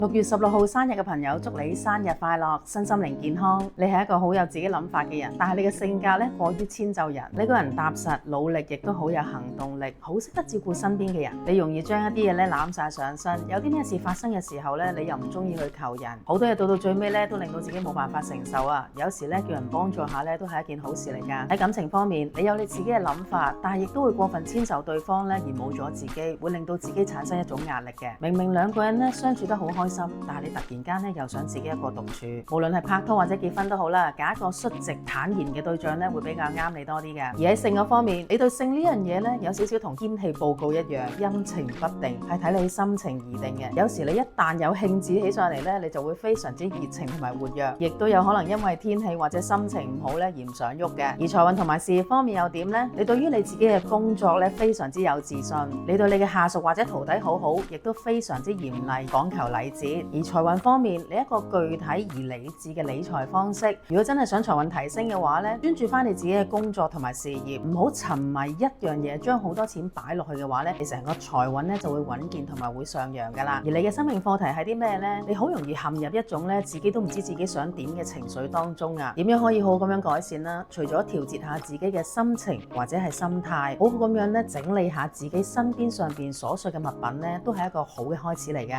6月16號生日嘅朋友，祝你生日快樂，身心靈健康。你係一個好有自己諗法嘅人，但係你嘅性格咧過於遷就人。你個人踏實、努力，亦都好有行動力，好識得照顧身邊嘅人。你容易將一啲嘢咧攬晒上身，有啲咩事發生嘅時候咧，你又唔中意去求人，好多嘢到最尾咧都令到自己冇辦法承受啊。有時咧叫人幫助下咧都係一件好事嚟㗎。喺感情方面，你有你自己嘅諗法，但係亦都會過分遷就對方咧，而冇咗自己，會令到自己產生一種壓力嘅。明明兩個人咧相處得好開心，但係你突然間咧又想自己一個獨處，無論係拍拖或者結婚都好啦，揀一個率直坦然嘅對象咧會比較啱你多啲嘅。而喺性嗰方面，你對性呢樣嘢咧有少少同天氣報告一樣，陰晴不定，係睇你心情而定嘅。有時你一旦有興致起上嚟咧，你就會非常之熱情同埋活躍，亦都有可能因為天氣或者心情唔好咧而唔想喐嘅。而財運同埋事業方面又點呢？你對於你自己嘅工作咧非常之有自信，你對你嘅下屬或者徒弟好好，亦都非常之嚴厲，講求禮節。而財運方面，你一個具體而理智嘅理財方式，如果真係想財運提升嘅話咧，專注翻你自己嘅工作同埋事業，唔好沉迷一樣嘢，將好多錢擺落去嘅話咧，你成個財運咧就會穩健同埋會上揚噶啦。而你嘅生命課題係啲咩呢？你好容易陷入一種咧自己都唔知自己想點嘅情緒當中啊。點樣可以好好咁樣改善啦？除咗調節下自己嘅心情或者係心態，好好咁樣咧整理下自己身邊上邊瑣碎嘅物品咧，都係一個好嘅開始嚟嘅。